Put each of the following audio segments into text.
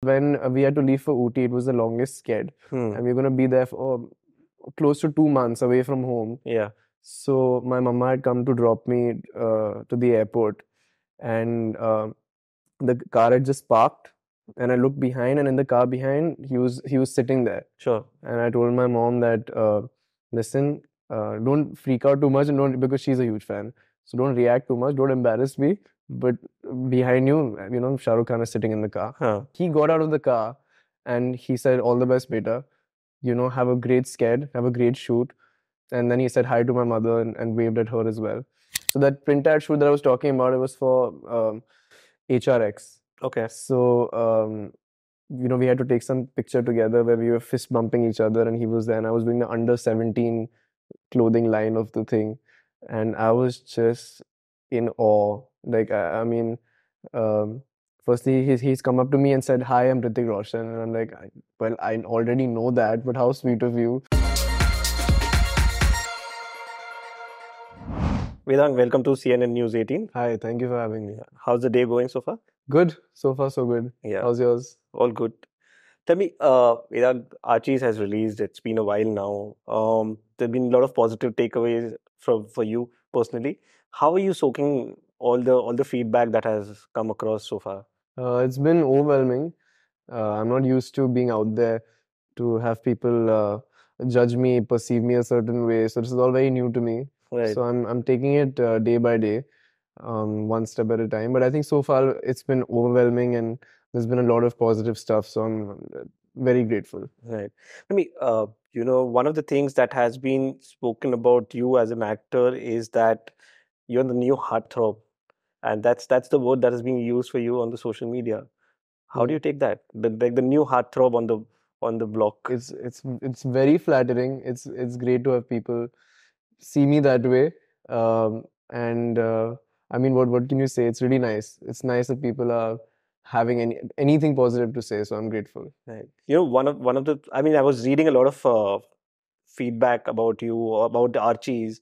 When we had to leave for Ooty, it was the longest sked, Hmm. and we were gonna be there for close to 2 months away from home. Yeah. So my mama had come to drop me to the airport, and the car had just parked, and I looked behind, and in the car behind, he was sitting there, Sure. and I told my mom that listen, don't freak out too much, and don't because she's a huge fan, so don't react too much, don't embarrass me. But behind you, Shah Rukh Khan is sitting in the car. Huh. He got out of the car, and he said, "All the best, beta. Have a great sked, have a great shoot." And then he said hi to my mother and waved at her as well. So that print ad shoot that I was talking about, it was for HRX. Okay. So we had to take some picture together where we were fist bumping each other, and he was there, and I was doing the under 17 clothing line of the thing, and I was just in awe. Like I mean, um, firstly he's come up to me and said, "Hi, I'm Hrithik Roshan," and I'm like, "Well, I already know that, but how sweet of you." Vedang, welcome to CNN News 18. Hi, thank you for having me. How's the day going so far? Good, so far so good. Yeah. How's yours? All good. Tell me, Vedang, Archies has released. It's been a while now. There've been a lot of positive takeaways for you personally. How are you soaking all the feedback that has come across so far? It's been overwhelming. I'm not used to being out there to have people judge me, perceive me a certain way. So this is all very new to me. Right. So I'm taking it day by day, one step at a time. But I think so far it's been overwhelming, and there's been a lot of positive stuff. So I'm very grateful. Right. I mean, one of the things that has been spoken about you as an actor is that you're the new heartthrob, and that's the word that is being used for you on the social media. How do you take that? The new heartthrob on the block. It's very flattering. It's great to have people see me that way. And I mean, what can you say? It's really nice. It's nice that people are having anything positive to say. So I'm grateful. Right. One of the. I mean, I was reading a lot of feedback about you, about the Archies,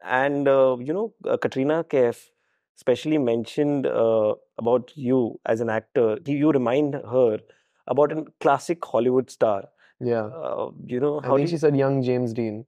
and Katrina Kaif especially mentioned about you as an actor. You remind her about a classic Hollywood star. Yeah. I How do think she you said young James Dean.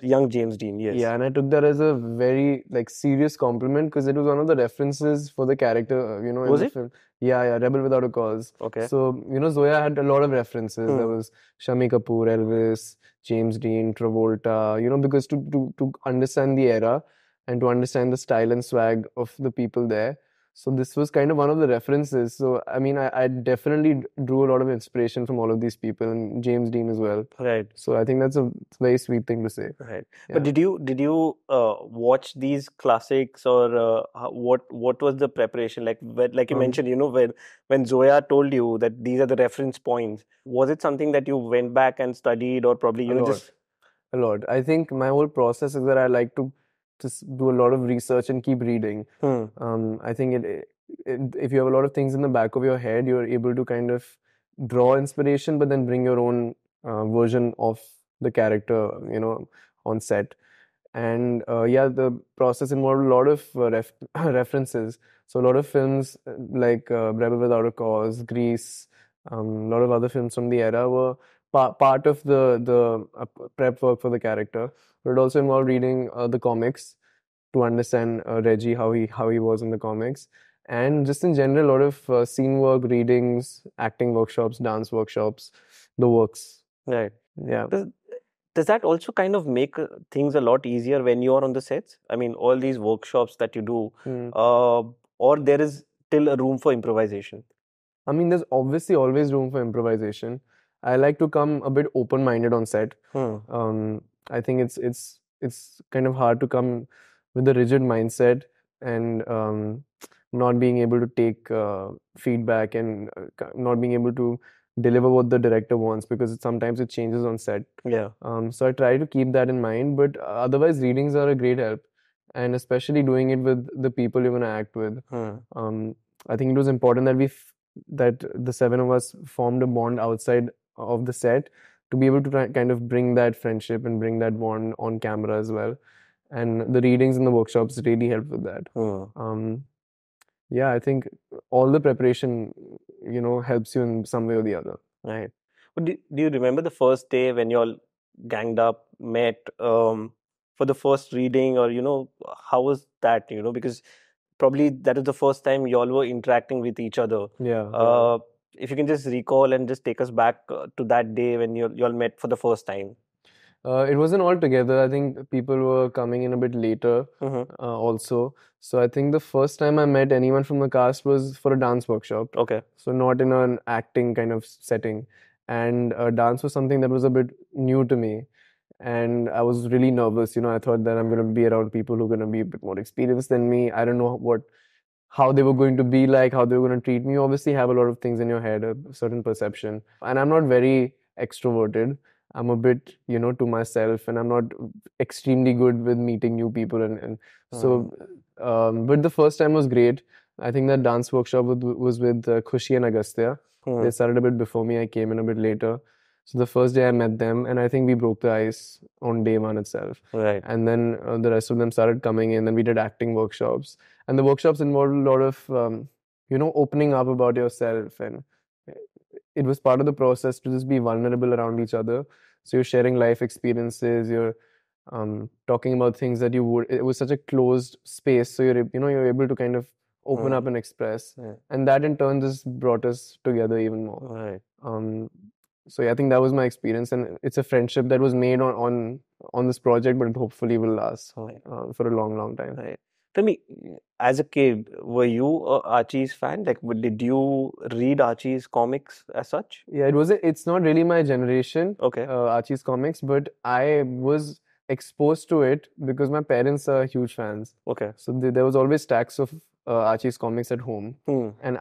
young James Dean? Yes. Yeah, and I took that as a very serious compliment because it was one of the references for the character, in Was the it? film. Yeah, Rebel Without a Cause. Okay. So, Zoya had a lot of references. There was Shami Kapoor, Elvis, James Dean, Travolta, because to understand the era and to understand the style and swag of the people there. So this was kind of one of the references. So I mean, I definitely drew a lot of inspiration from all of these people, and James Dean as well. Right. So I think that's a very sweet thing to say. Right. Yeah. But did you watch these classics, or what was the preparation like? Like you mentioned, when Zoya told you that these are the reference points, was it something that you went back and studied, or probably A lot. just A lot. I think my whole process is that I like to just do a lot of research and keep reading. I think if you have a lot of things in the back of your head, you're able to kind of draw inspiration, but then bring your own version of the character, on set. And yeah, the process involved a lot of references. So a lot of films like Rebel Without a Cause, Grease, a lot of other films from the era were part of the prep work for the character. But it also involved reading the comics to understand Reggie, how he was in the comics, and just in general, a lot of scene work, readings, acting workshops, dance workshops, the works. right? Yeah. Does that also kind of make things a lot easier when you are on the sets? I mean, all these workshops that you do, or there is still a room for improvisation? I mean, there's obviously always room for improvisation. I like to come a bit open-minded on set. I think it's kind of hard to come with a rigid mindset and not being able to take feedback and not being able to deliver what the director wants because sometimes it changes on set. Yeah. So I try to keep that in mind, but otherwise readings are a great help, and especially doing it with the people you're going to act with. I think it was important that the seven of us formed a bond outside of the set to be able to kind of bring that friendship and bring that bond on camera as well. And the readings and the workshops really helped with that. Yeah, I think all the preparation, helps you in some way or the other. Right. But do you remember the first day when you all ganged up, met for the first reading, or how was that? Because probably that is the first time you all were interacting with each other. Yeah. If you can just recall and just take us back to that day when you all met for the first time. It wasn't all together. I think people were coming in a bit later, Mm-hmm. also. So I think the first time I met anyone from the cast was for a dance workshop. Okay. So not in an acting kind of setting. And dance was something that was a bit new to me. And I was really nervous. I thought that I'm going to be around people who are going to be a bit more experienced than me. I don't know how they were going to be like, how they were going to treat me. You obviously have a lot of things in your head, a certain perception. And I'm not very extroverted. I'm a bit, to myself, and I'm not extremely good with meeting new people. And so, but the first time was great. I think that dance workshop was with Khushi and Agastya. They started a bit before me. I came in a bit later. So the first day I met them, and I think we broke the ice on day one itself. Right. And then the rest of them started coming in. Then we did acting workshops, and the workshops involved a lot of opening up about yourself, and it was part of the process to just be vulnerable around each other. So you're sharing life experiences, you're talking about things that you would. It was such a closed space, so you're able to kind of open up and express, and that in turn just brought us together even more. Right. So yeah, I think that was my experience, and it's a friendship that was made on this project, but it hopefully will last for a long, long time. Right. Tell me, as a kid, were you a Archie's fan? Like, did you read Archie's comics as such? Yeah, it's not really my generation, Okay. Archie's comics, but I was exposed to it because my parents are huge fans. Okay. So there was always stacks of Archie's comics at home. Hmm. And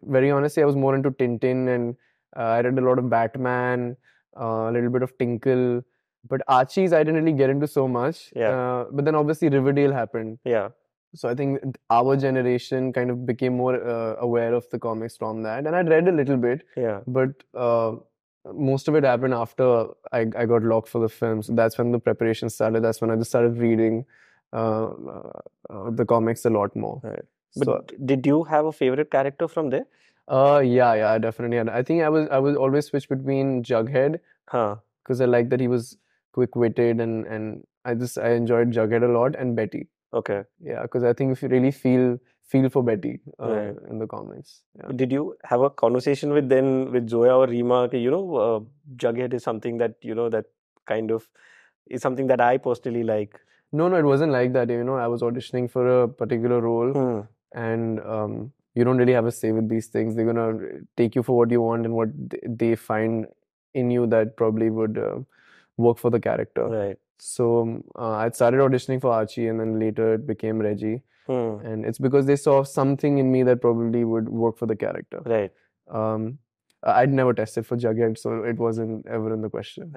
very honestly, I was more into Tintin, and I read a lot of Batman, a little bit of Tinkle. But Archie's, I didn't really get into so much. Yeah. But then obviously Riverdale happened. Yeah. So I think our generation kind of became more aware of the comics from that, and I'd read a little bit. Yeah. But most of it happened after I got locked for the film. So that's when the preparation started. That's when I just started reading the comics a lot more. Right. So, But did you have a favorite character from there? yeah, I definitely had. I think I was always switch between Jughead, because I liked that he was quick-witted, and I enjoyed Jughead a lot, and Betty. Okay. Yeah, because I think if you really feel for Betty Right. in the comics. Yeah. Did you have a conversation with Zoya or Rima? Jughead is something that that kind of is something that I personally like. No, it wasn't like that. I was auditioning for a particular role, and you don't really have a say with these things. They're gonna take you for what you want and what they find in you that probably would work for the character. Right. So I started auditioning for Archie, and then later it became Reggie. Hmm. And it's because they saw something in me that probably would work for the character. Right. I'd never tested for Jughead, so it wasn't ever in the question.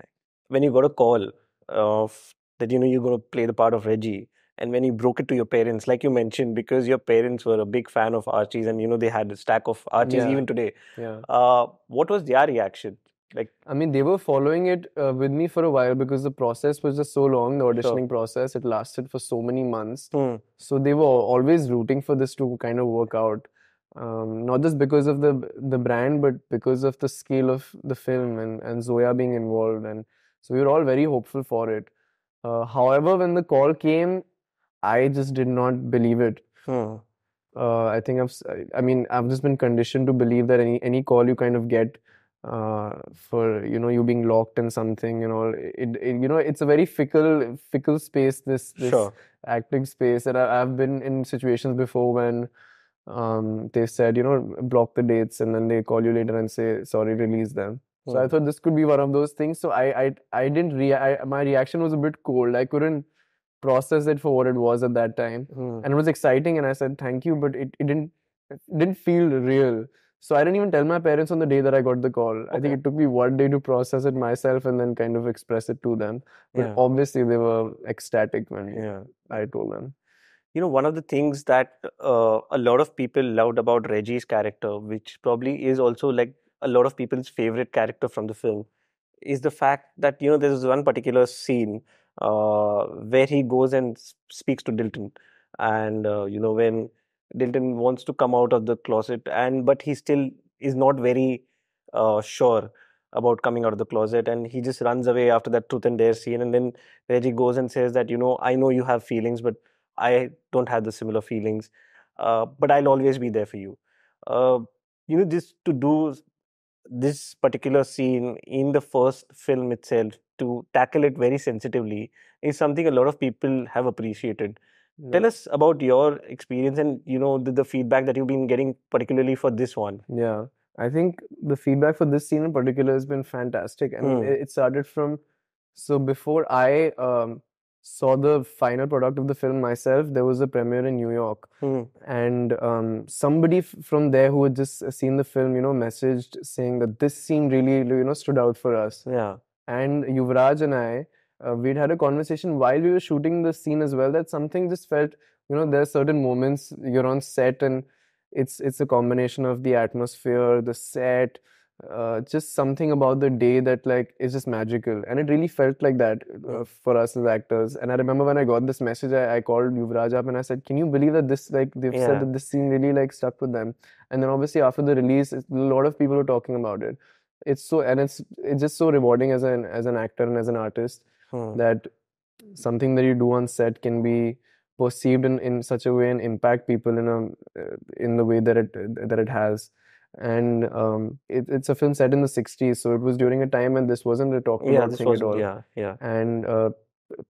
When you got a call of that you're going to play the part of Reggie, and when you broke it to your parents, like you mentioned, because your parents were a big fan of Archies, and they had a stack of Archies Yeah. even today. Yeah. What was their reaction? Like, I mean, they were following it with me for a while because the process was just so long, the auditioning process. It lasted for so many months. So they were always rooting for this to kind of work out. Not just because of the brand, but because of the scale of the film and Zoya being involved. And so we were all very hopeful for it. However, when the call came, I just did not believe it. I think I've just been conditioned to believe that any call you kind of get for you being locked in something, it's a very fickle space, this acting space. And I've been in situations before when they said, block the dates, and then they call you later and say, sorry, release them. So I thought this could be one of those things. So I didn't my reaction was a bit cold. I couldn't process it for what it was at that time. And it was exciting, and I said thank you, but it didn't feel real. So I didn't even tell my parents on the day that I got the call. I think it took me one day to process it myself and then kind of express it to them. But obviously they were ecstatic when I told them. One of the things that a lot of people loved about Reggie's character, which probably is also like a lot of people's favorite character from the film, is the fact that there's one particular scene where he goes and speaks to Dilton, and when Dilton wants to come out of the closet, but he still is not very sure about coming out of the closet, and he just runs away after that truth and dare scene. And then Reggie goes and says that, I know you have feelings, but I don't have the similar feelings, but I'll always be there for you. Uh, just to do this particular scene in the first film itself, to tackle it very sensitively, is something a lot of people have appreciated. Tell us about your experience and the feedback that you've been getting, particularly for this one. Yeah, I think the feedback for this scene in particular has been fantastic. I mean, it started from, so before I saw the final product of the film myself, there was a premiere in New York, and somebody from there who had just seen the film, messaged saying that this scene really, stood out for us. Yeah. And Yuvraj and I, we'd had a conversation while we were shooting the scene as well, that something just felt, there are certain moments you're on set and it's a combination of the atmosphere, the set, just something about the day that like is just magical, and it really felt like that for us as actors. And I remember when I got this message, I called Yuvraj up and I said, "Can you believe that this like they've said that this scene really like stuck with them?" And then obviously after the release, a lot of people were talking about it. It's just so rewarding as an actor and as an artist that something that you do on set can be perceived in such a way and impact people in the way that it has. And it's a film set in the 60s, so it was during a time when this wasn't a talked about thing at all. Yeah. And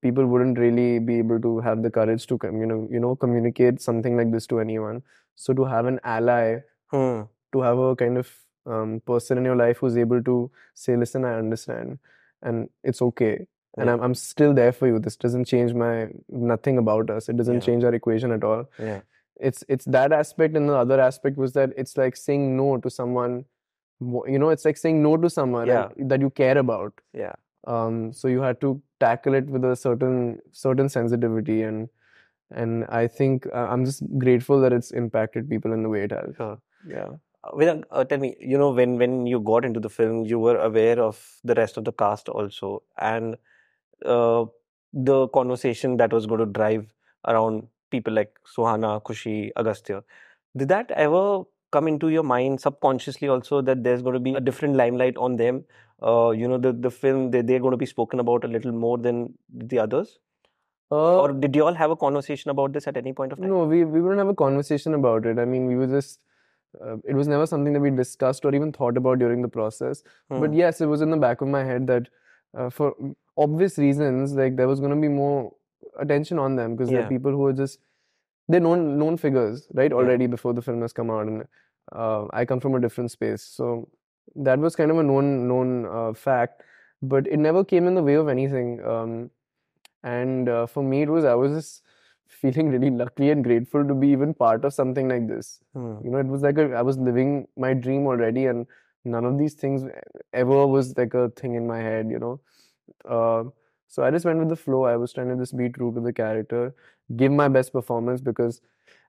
people wouldn't really be able to have the courage to communicate something like this to anyone. So to have an ally, to have a kind of person in your life who's able to say, listen, I understand, and it's okay. And I'm still there for you. This doesn't change nothing about us. It doesn't change our equation at all. Yeah. It's that aspect, and the other aspect was that it's like saying no to someone. It's like saying no to someone that you care about. Yeah. So you had to tackle it with a certain sensitivity, and I think I'm just grateful that it's impacted people in the way it has. Sure. Yeah. Vedang, tell me, when you got into the film, you were aware of the rest of the cast also, and the conversation that was going to drive around people like Suhana, Khushi, Agastya. Did that ever come into your mind subconsciously also, that there's going to be a different limelight on them? The film, they're going to be spoken about a little more than the others? Or did you all have a conversation about this at any point of time? No, we wouldn't have a conversation about it. I mean, we were just, it was never something that we discussed or even thought about during the process. But yes, it was in the back of my head that for obvious reasons, like there was going to be more attention on them, because they're people who are just, they're known figures, right? Already before the film has come out, and I come from a different space. So that was kind of a known fact, but it never came in the way of anything. And for me, I was just feeling really lucky and grateful to be even part of something like this. It was like I was living my dream already, and none of these things ever was like a thing in my head. So I just went with the flow. I was trying to just be true to the character, give my best performance, because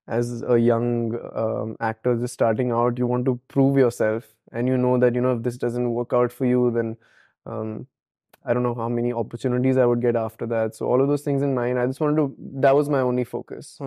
as a young actor just starting out, you want to prove yourself, and you know that if this doesn't work out for you, then I don't know how many opportunities I would get after that. So all of those things in mind, I just wanted to, that was my only focus.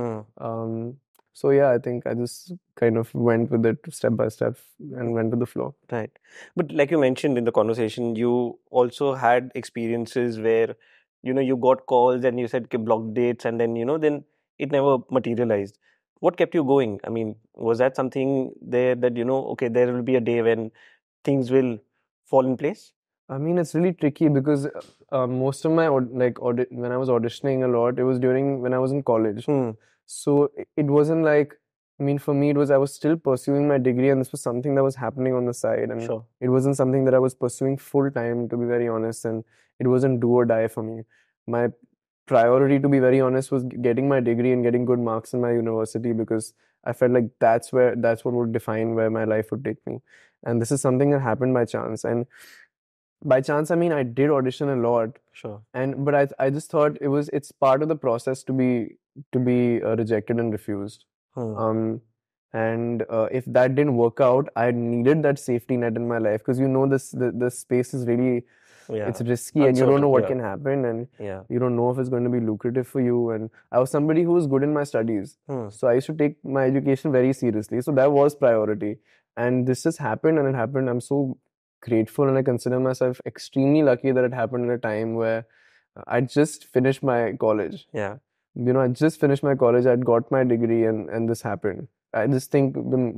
So yeah, I think I just kind of went with it step by step and went with the flow. Right. But like you mentioned in the conversation, you also had experiences where, you got calls and you said "Okay, block dates," and then, then it never materialized. What kept you going? I mean, was that something there that, okay, there will be a day when things will fall in place? I mean, it's really tricky because most of my when I was auditioning a lot, it was during when I was in college. So it wasn't like, I mean, for me, I was still pursuing my degree, and this was something that was happening on the side, and it wasn't something that I was pursuing full time, to be very honest, and it wasn't do or die for me. My priority, to be very honest, was getting my degree and getting good marks in my university, because I felt like that's what would define where my life would take me. And this is something that happened by chance. And by chance, I mean, I did audition a lot. Sure. But I just thought it's part of the process to be rejected and refused. And And if that didn't work out, I needed that safety net in my life, because the space is really, it's Yeah. risky, and you don't know Uncertain. what Yeah. can happen, and Yeah. you don't know if it's going to be lucrative for you. And I was somebody who was good in my studies, so I used to take my education very seriously. So that was priority, and this just happened, and it happened. I'm so grateful, and I consider myself extremely lucky that it happened at a time where I just finished my college. Yeah. I just finished my college. I'd got my degree, and this happened. I just think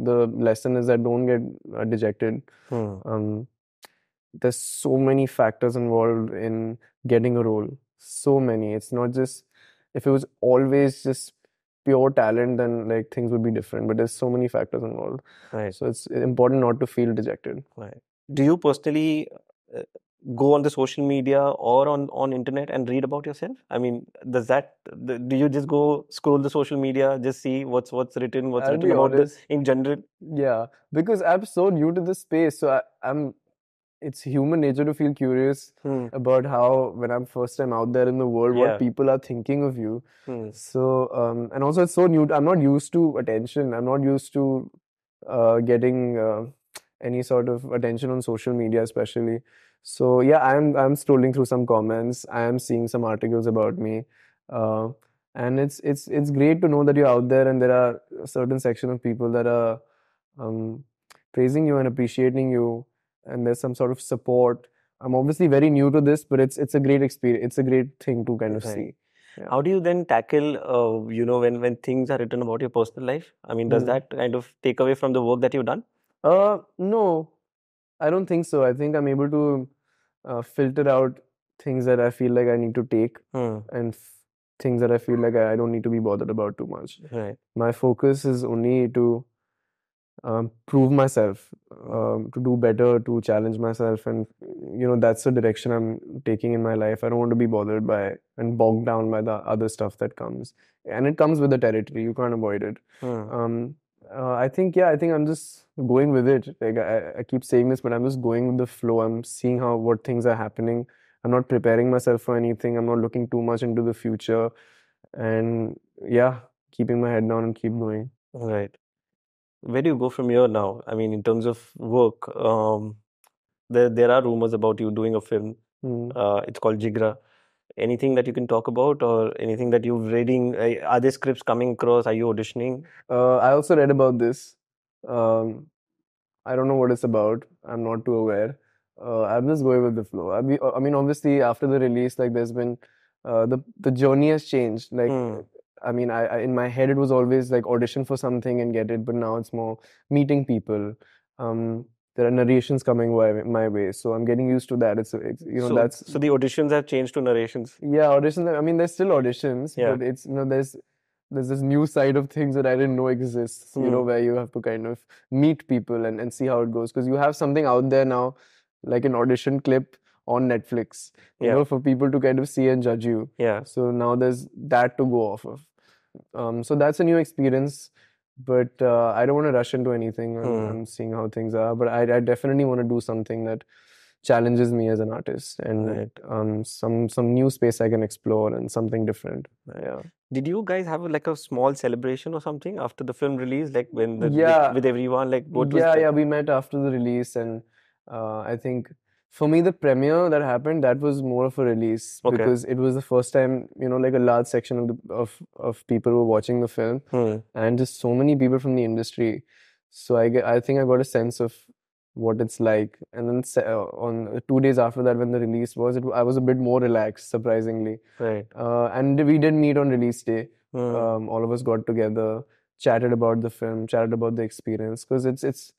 the lesson is that don't get dejected. Um, there's so many factors involved in getting a role. So many. It's not just, if it was always just pure talent, then like things would be different. But there's so many factors involved. Right. So it's important not to feel dejected. Right. Do you personally uh, go on the social media or on internet and read about yourself? I mean, do you just go scroll the social media, just see what's written, what's I'll written be about this honest. in general? Yeah, because I'm so new to this space, so I'm it's human nature to feel curious about how, when I'm first time out there in the world, what Yeah. people are thinking of you. Hmm. So, and also it's so new. I'm not used to attention. I'm not used to getting any sort of attention on social media, especially. So yeah, I'm scrolling through some comments. I am seeing some articles about me, uh, and it's great to know that you're out there, and there are a certain section of people that are um, praising you and appreciating you, and there's some sort of support. I'm obviously very new to this, but it's a great experience. It's a great thing to kind of Right. see. Yeah. How do you then tackle, when things are written about your personal life? I mean, does Hmm. that kind of take away from the work that you've done? No, I don't think so. I think I'm able to filter out things that I feel like I need to take, and things that I feel like I don't need to be bothered about too much. Right. My focus is only to prove myself, to do better, to challenge myself, and that's the direction I'm taking in my life. I don't want to be bothered by and bogged down by the other stuff that comes, and it comes with the territory. You can't avoid it. Um, I think I'm just going with it. Like I keep saying this, but I'm just going with the flow. I'm seeing what things are happening. I'm not preparing myself for anything. I'm not looking too much into the future, and yeah, keeping my head down and keep going. Right. Where do you go from here now? I mean, in terms of work, there are rumors about you doing a film. Hmm. It's called Jigra. Anything that you can talk about, or anything that you've reading? Are there scripts coming across? Are you auditioning? I also read about this. Um, I don't know what it's about. I'm not too aware. I'm just going with the flow. I mean, obviously, after the release, like there's been the journey has changed. Like, I mean, I in my head it was always like audition for something and get it, but now it's more meeting people. Um, there are narrations coming my way, so I'm getting used to that. It's that's So the auditions have changed to narrations. yeah, auditions. I mean, there's still auditions, Yeah. but it's there's this new side of things that I didn't know exists, where you have to kind of meet people and see how it goes. Because you have something out there now, like an audition clip on Netflix, Yeah. for people to kind of see and judge you. Yeah. So now there's that to go off of. So that's a new experience, but I don't want to rush into anything. I'm seeing how things are, but I definitely want to do something that challenges me as an artist, and Right. some new space I can explore and something different. Yeah. Did you guys have like a small celebration or something after the film release? Like when Yeah, with everyone, like what was yeah, that? yeah. We met after the release, and I think for me, the premiere that happened, that was more of a release, Okay. because it was the first time, like a large section of of people were watching the film, and just so many people from the industry. So I think I got a sense of what it's like. And then on 2 days after that, when the release was, I was a bit more relaxed, surprisingly. Right. And we did meet on release day. All of us got together, chatted about the film, chatted about the experience, because it's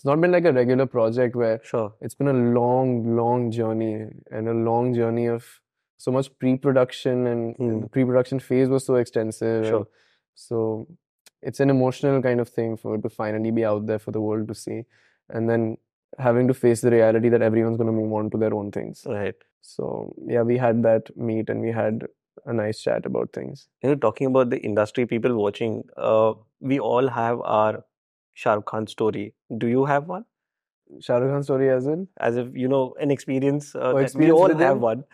not been like a regular project where Sure. it's been a long journey, and a long journey of so much pre-production, and the pre-production phase was so extensive. Sure. And so it's an emotional kind of thing to finally be out there for the world to see, and then having to face the reality that everyone's going to move on to their own things. Right. So yeah, we had that meet, and we had a nice chat about things. Talking about the industry, people watching, we all have our Shah Rukh Khan story. Do you have one? Shah Rukh Khan story as in? As if, an experience Or that we experience all with have him? one.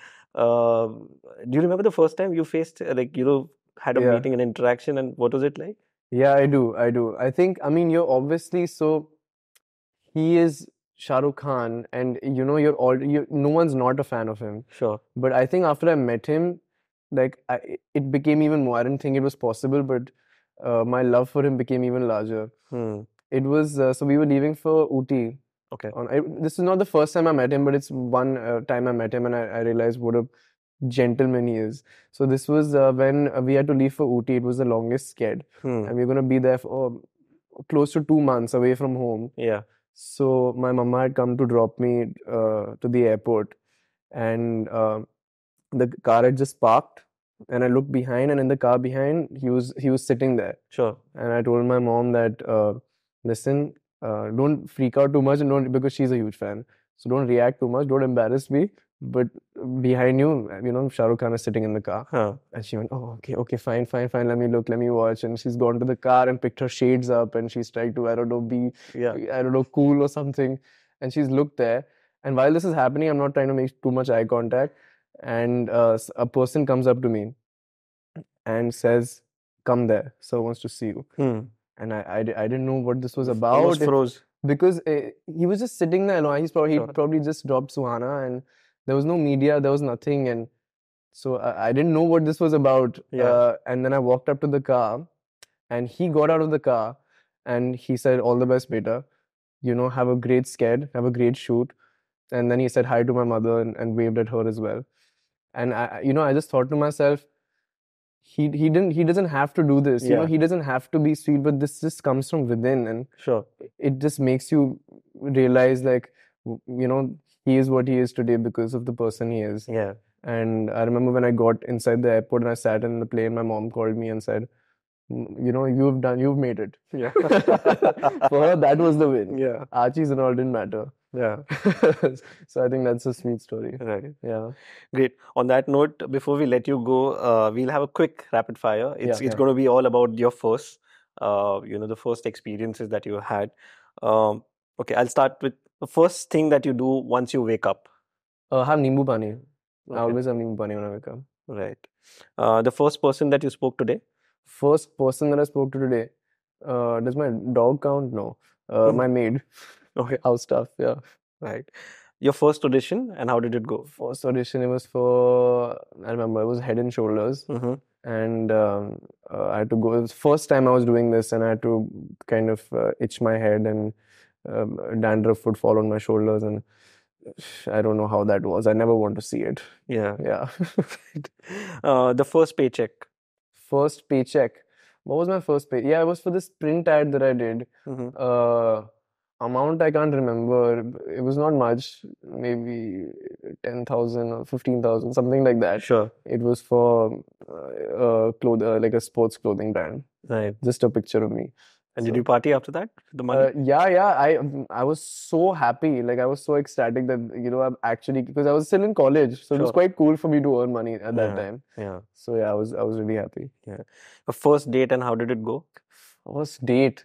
Do you remember the first time you faced, had a Yeah. meeting, an interaction, and what was it like? Yeah, I do. I do. I think, I mean, you're obviously so, he is Shah Rukh Khan, and you're all, no one's not a fan of him. Sure. But I think after I met him, like, it became even more. I didn't think it was possible, but my love for him became even larger. It was, so we were leaving for Ooty. Okay. This is not the first time I met him, but it's one time I met him, and I realized what a gentleman he is. So this was when we had to leave for Ooty. It was the longest sked, and we were going to be there for close to 2 months away from home. Yeah. So my mama had come to drop me to the airport, and the car had just parked, and I looked behind, and in the car behind, he was sitting there. Sure. And I told my mom that, listen, don't freak out too much, and don't, because she's a huge fan. So don't react too much, don't embarrass me. But behind you, Shah Rukh Khan is sitting in the car. Huh. And she went, oh, okay, fine. Let me look, let me watch. And she's gone to the car and picked her shades up, and she's tried to, I don't know, I don't know, cool or something. And she's looked there. And while this is happening, I'm not trying to make too much eye contact. And a person comes up to me and says, come there, sir wants to see you. And I didn't know what this was about. Almost froze. Because he was just sitting there alone. He Sure. probably just dropped Suhana, and there was no media, there was nothing. And so I didn't know what this was about. Yeah. And then I walked up to the car, and he got out of the car, and he said, all the best, beta. Have a great sked, have a great shoot. And then he said hi to my mother, and waved at her as well. And I just thought to myself, he doesn't have to do this. Yeah. He doesn't have to be sweet, but this just comes from within, and Sure. it just makes you realize, like, he is what he is today because of the person he is. Yeah. And I remember when I got inside the airport and I sat in the plane, my mom called me and said, you've made it. Yeah. For her, that was the win. Yeah. Archies and all didn't matter. Yeah. So I think that's a sweet story. Right. Yeah. Great. On that note, before we let you go, we'll have a quick rapid fire. It's going to be all about your first, the first experiences that you had. Okay, I'll start with the first thing that you do once you wake up. Have nimbu pani. I Okay. always have nimbu pani when I wake up. Right. The first person that you spoke today. First person that I spoke to today. Does my dog count? No. My maid. Okay. House staff. Yeah. Right. Your first audition, and how did it go? First audition, it was for, I remember, it was Head and Shoulders. And I had to go. It was the first time I was doing this, and I had to kind of itch my head, and dandruff would fall on my shoulders, and I don't know how that was. I never want to see it. Yeah. Yeah. The first paycheck. First paycheck. What was my first pay? Yeah, it was for this print ad that I did. Amount I can't remember. It was not much, maybe 10,000 or 15,000, something like that. Sure. It was for like a sports clothing brand. Right. Just a picture of me. And did you party after that? The money? Yeah. I was so happy. Like, I was so ecstatic that, I'm actually, because I was still in college, so it was quite cool for me to earn money at that time. Yeah. So yeah, I was really happy. Yeah. A first date, and how did it go? First date.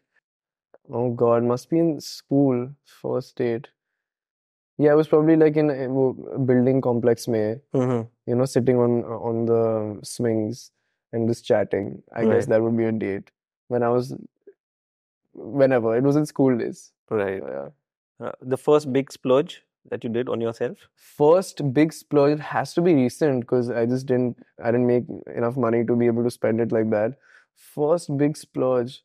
Oh God, must be in school. First date. Yeah, it was probably like in a building complex mein, sitting on the swings and just chatting. I guess that would be a date. Whenever. It was in school days. Right. Yeah. The first big splurge that you did on yourself? First big splurge, it has to be recent, because I didn't make enough money to be able to spend it like that. First big splurge,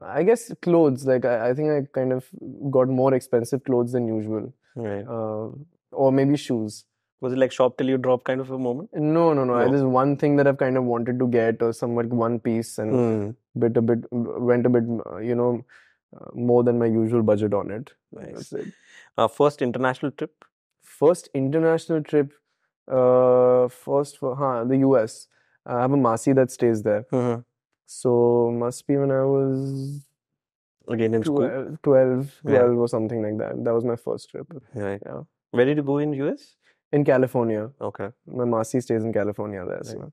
I guess clothes. Like, I think I kind of got more expensive clothes than usual. Right. Or maybe shoes. Was it like shop till you drop kind of a moment? No. There's one thing that I've kind of wanted to get, or somewhat one piece, and went a bit, more than my usual budget on it. Nice. That's it. First international trip? First international trip, first for the US. I have a Masi that stays there. So must be when I was again in school? 12 or something like that. That was my first trip. Right. Yeah. Where did you go in US? In California. Okay. My Masi stays in California there. So.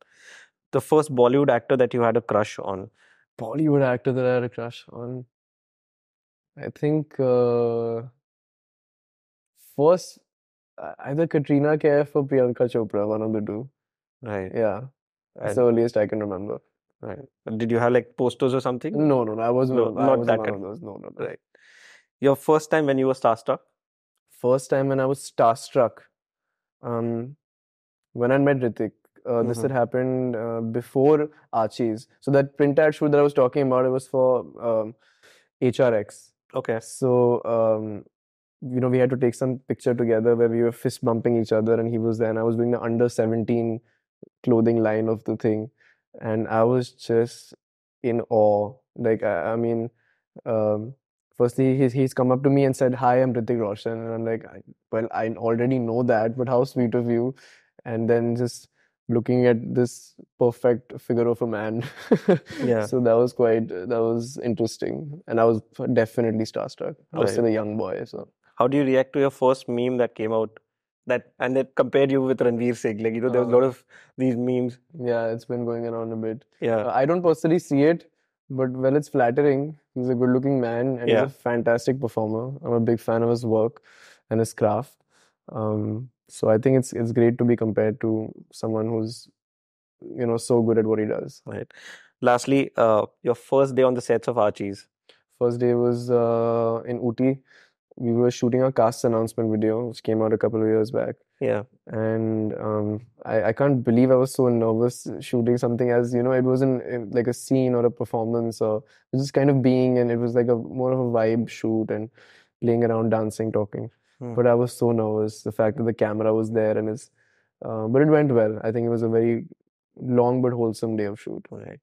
The first Bollywood actor that you had a crush on? Bollywood actor that I had a crush on. I think first either Katrina Kaif or Priyanka Chopra, one of the two. Right. Yeah. That's the earliest I can remember. Right. Did you have like posters or something? No. I wasn't. No, I not wasn't that one kind. of those. No. Right. Your first time when you were starstruck? First time when I was starstruck, um, when I met Hrithik. This Mm-hmm. had happened before Archies. So that print ad shoot that I was talking about, it was for HRX. Okay. So we had to take some picture together where we were fist bumping each other, and he was there, and I was doing the under 17 clothing line of the thing, and I was just in awe. Like I mean, um, firstly he's come up to me and said, "Hi, I'm Hrithik Roshan," and I'm like, "Well, I already know that, but how sweet of you!" And then just looking at this perfect figure of a man, Yeah. so that was interesting, and I was definitely starstruck. I was Right. still a young boy, so. How do you react to your first meme that came out that and that compared you with Ranveer Singh? Like, there was a lot of these memes. Yeah, it's been going around a bit. Yeah. I don't personally see it, but well, it's flattering. He's a good-looking man and he's Yeah. a fantastic performer. I'm a big fan of his work and his craft. So I think it's great to be compared to someone who's, so good at what he does. Right. Lastly, your first day on the sets of Archies. First day was in Ooty. We were shooting a cast announcement video, which came out a couple of years back. Yeah. And I can't believe I was so nervous shooting something, as it wasn't like a scene or a performance, or it was just kind of being, and it was like a more of a vibe shoot and playing around, dancing, talking. But I was so nervous, the fact that the camera was there, but it went well. I think it was a very long but wholesome day of shoot. Right.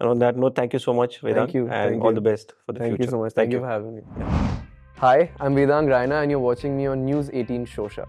And on that note, thank you so much, Vedang, and all the best for the Thank future. you so much. Thank Thank you for having me. Hi, I'm Vedang Raina, and you're watching me on News 18 Showsha.